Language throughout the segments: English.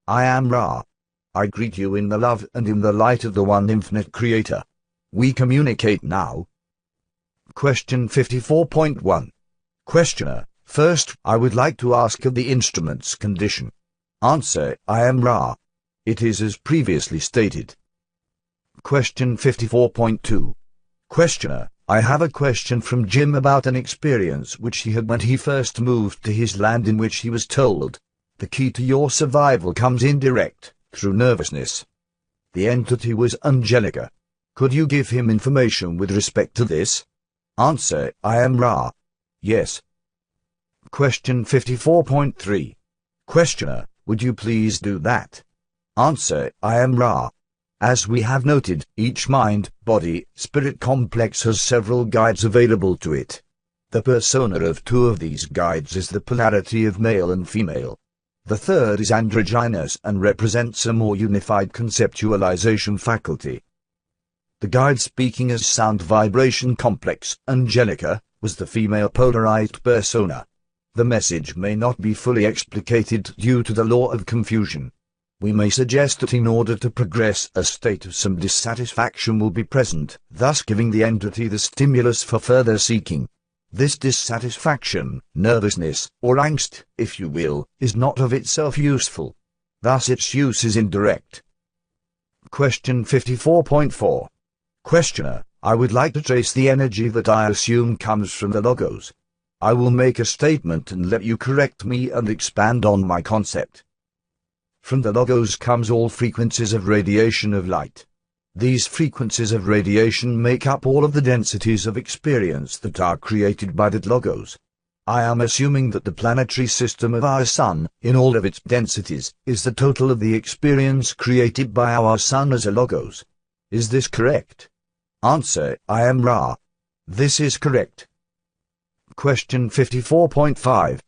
I am Ra. I greet you in the love and in the light of the one infinite Creator. We communicate now. Question 54.1. Questioner: First, I would like to ask of the instrument's condition. Answer: I am Ra. It is as previously stated. Question 54.2. Questioner: I have a question from Jim about an experience which he had when he first moved to his land, in which he was told, the key to your survival comes indirect, through nervousness. The entity was Angelica. Could you give him information with respect to this? Answer: I am Ra. Yes. Question 54.3. Questioner: Would you please do that? Answer: I am Ra. As we have noted, each mind, body, spirit complex has several guides available to it. The persona of two of these guides is the polarity of male and female. The third is androgynous and represents a more unified conceptualization faculty. The guide speaking as sound vibration complex, Angelica, was the female polarized persona. The message may not be fully explicated due to the law of confusion. We may suggest that in order to progress, a state of some dissatisfaction will be present, thus giving the entity the stimulus for further seeking. This dissatisfaction, nervousness, or angst, if you will, is not of itself useful. Thus its use is indirect. Question 54.4. Questioner: I would like to trace the energy that I assume comes from the logos. I will make a statement and let you correct me and expand on my concept. From the logos comes all frequencies of radiation of light. These frequencies of radiation make up all of the densities of experience that are created by that logos. I am assuming that the planetary system of our Sun, in all of its densities, is the total of the experience created by our Sun as a logos. Is this correct? Answer: I am Ra. This is correct. Question 54.5.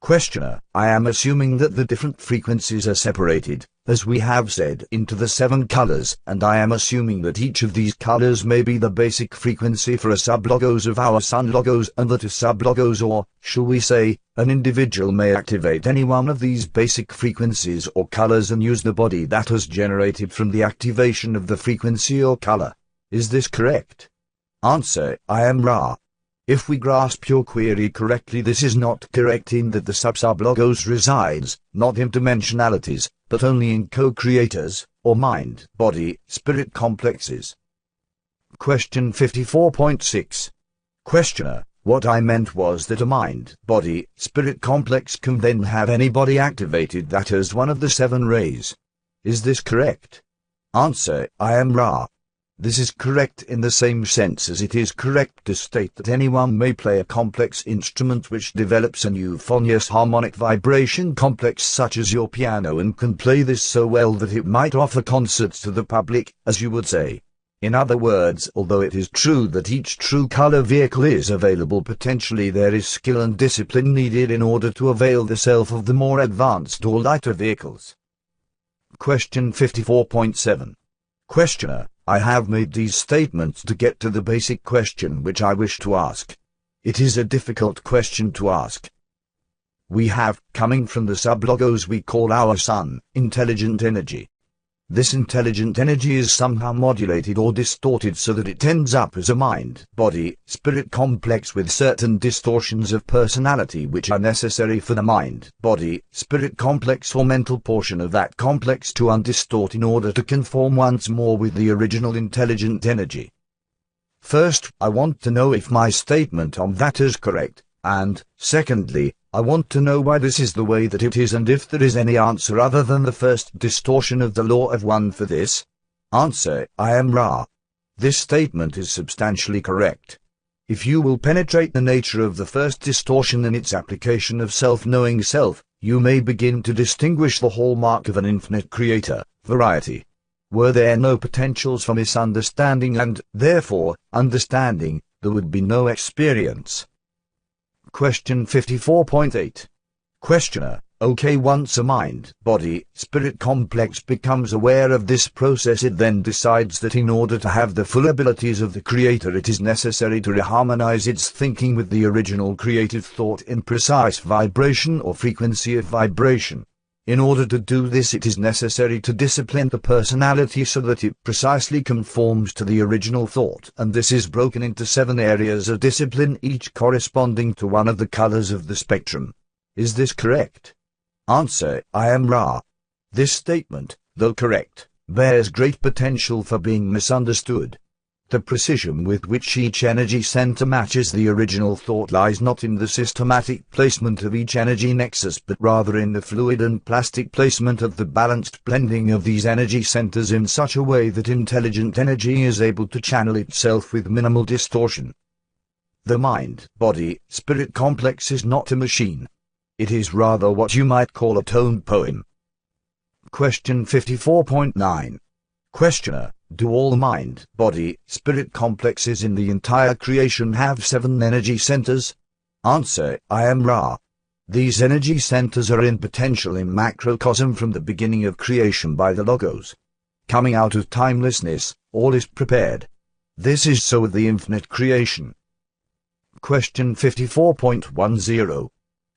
Questioner: I am assuming that the different frequencies are separated, as we have said, into the 7 colors, and I am assuming that each of these colors may be the basic frequency for a sublogos of our Sun logos, and that a sublogos, or, shall we say, an individual may activate any one of these basic frequencies or colors and use the body that was generated from the activation of the frequency or color. Is this correct? Answer: I am Ra. If we grasp your query correctly, this is not correct in that the sub-sublogos resides, not in dimensionalities, but only in co-creators, or mind, body, spirit complexes. Question 54.6. Questioner: What I meant was that a mind, body, spirit complex can then have any body activated that has one of the 7 rays. Is this correct? Answer: I am Ra. This is correct in the same sense as it is correct to state that anyone may play a complex instrument which develops a euphonious harmonic vibration complex such as your piano, and can play this so well that it might offer concerts to the public, as you would say. In other words, although it is true that each true color vehicle is available potentially, there is skill and discipline needed in order to avail the self of the more advanced or lighter vehicles. Question 54.7. Questioner: I have made these statements to get to the basic question which I wish to ask. It is a difficult question to ask. We have, coming from the sublogos we call our Sun, intelligent energy. This intelligent energy is somehow modulated or distorted so that it ends up as a mind, body, spirit complex with certain distortions of personality which are necessary for the mind, body, spirit complex or mental portion of that complex to undistort in order to conform once more with the original intelligent energy. First, I want to know if my statement on that is correct, and, secondly, I want to know why this is the way that it is, and if there is any answer other than the first distortion of the law of one for this. Answer: I am Ra. This statement is substantially correct. If you will penetrate the nature of the first distortion and its application of self-knowing self, you may begin to distinguish the hallmark of an infinite creator, variety. Were there no potentials for misunderstanding and, therefore, understanding, there would be no experience. Question 54.8. Questioner: Okay, once a mind, body, spirit complex becomes aware of this process, it then decides that in order to have the full abilities of the creator it is necessary to reharmonize its thinking with the original creative thought in precise vibration or frequency of vibration. In order to do this, it is necessary to discipline the personality so that it precisely conforms to the original thought, and this is broken into 7 areas of discipline, each corresponding to one of the colors of the spectrum. Is this correct? Answer: I am Ra. This statement, though correct, bears great potential for being misunderstood. The precision with which each energy center matches the original thought lies not in the systematic placement of each energy nexus, but rather in the fluid and plastic placement of the balanced blending of these energy centers in such a way that intelligent energy is able to channel itself with minimal distortion. The mind-body-spirit complex is not a machine. It is rather what you might call a tone poem. Question 54.9. Questioner: do all mind, body, spirit complexes in the entire creation have 7 energy centers? Answer: I am Ra. These energy centers are in potential in macrocosm from the beginning of creation by the Logos. Coming out of timelessness, all is prepared. This is so with the infinite creation. Question 54.10.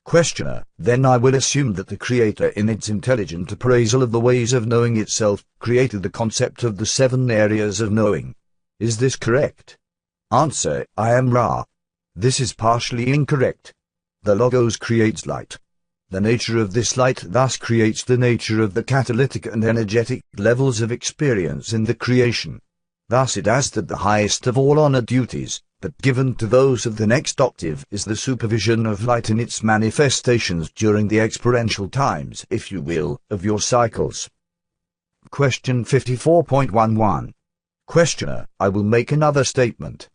Questioner: then I will assume that the Creator, in its intelligent appraisal of the ways of knowing itself, created the concept of the 7 areas of knowing. Is this correct? Answer: I am Ra. This is partially incorrect. The Logos creates light. The nature of this light thus creates the nature of the catalytic and energetic levels of experience in the creation. Thus it has that the highest of all honor duties, but given to those of the next octave, is the supervision of light in its manifestations during the experiential times, if you will, of your cycles. Question 54.11. Questioner: I will make another statement.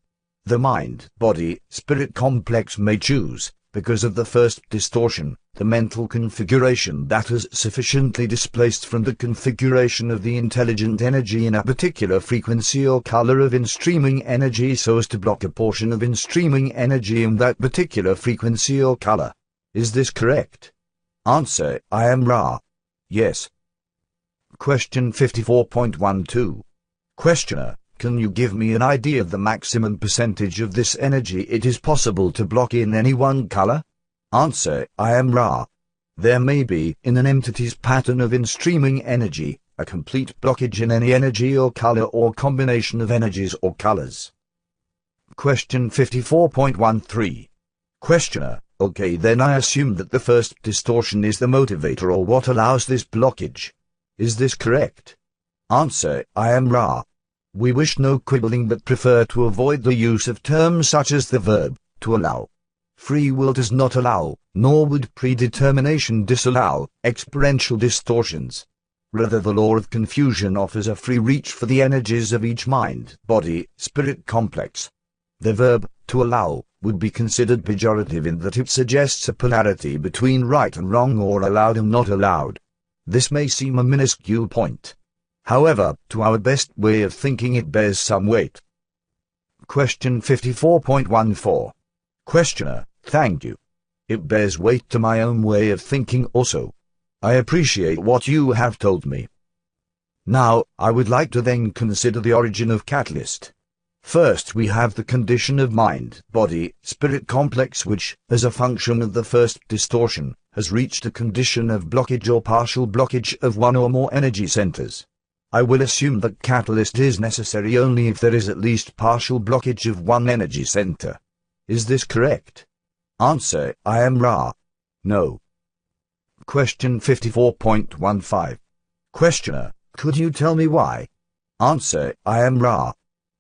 The mind-body-spirit complex may choose, because of the first distortion, the mental configuration that is sufficiently displaced from the configuration of the intelligent energy in a particular frequency or color of in-streaming energy so as to block a portion of in-streaming energy in that particular frequency or color. Is this correct? Answer: I am Ra. Yes. Question 54.12. Questioner: can you give me an idea of the maximum percentage of this energy it is possible to block in any one color? Answer: I am Ra. There may be, in an entity's pattern of in-streaming energy, a complete blockage in any energy or color or combination of energies or colors. Question 54.13. Questioner: okay, then I assume that the first distortion is the motivator or what allows this blockage. Is this correct? Answer: I am Ra. We wish no quibbling but prefer to avoid the use of terms such as the verb, to allow. Free will does not allow, nor would predetermination disallow, experiential distortions. Rather, the law of confusion offers a free reach for the energies of each mind, body, spirit complex. The verb, to allow, would be considered pejorative in that it suggests a polarity between right and wrong or allowed and not allowed. This may seem a minuscule point. However, to our best way of thinking it bears some weight. Question 54.14. Questioner: thank you. It bears weight to my own way of thinking also. I appreciate what you have told me. Now, I would like to then consider the origin of catalyst. First we have the condition of mind, body, spirit complex which, as a function of the first distortion, has reached a condition of blockage or partial blockage of one or more energy centers. I will assume that catalyst is necessary only if there is at least partial blockage of one energy center. Is this correct? Answer: I am Ra. No. Question 54.15. Questioner: could you tell me why? Answer: I am Ra.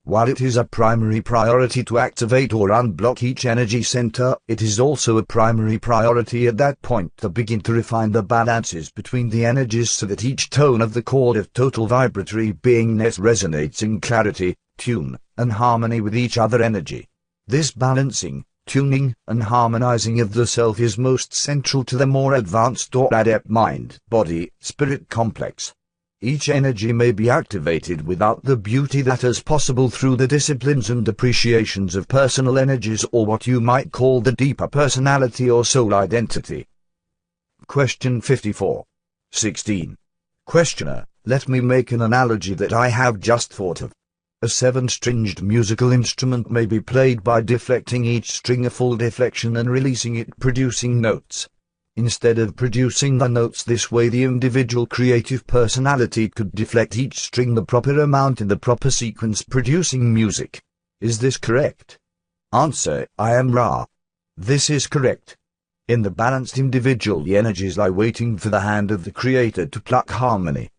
While it is a primary priority to activate or unblock each energy center, it is also a primary priority at that point to begin to refine the balances between the energies so that each tone of the chord of total vibratory beingness resonates in clarity, tune, and harmony with each other energy. This balancing, tuning, and harmonizing of the self is most central to the more advanced or adept mind, body, spirit complex. Each energy may be activated without the beauty that is possible through the disciplines and appreciations of personal energies or what you might call the deeper personality or soul identity. Question 54.16. Questioner: let me make an analogy that I have just thought of. A 7-stringed musical instrument may be played by deflecting each string a full deflection and releasing it, producing notes. Instead of producing the notes this way, the individual creative personality could deflect each string the proper amount in the proper sequence, producing music. Is this correct? Answer: I am Ra. This is correct. In the balanced individual, the energies lie waiting for the hand of the creator to pluck harmony.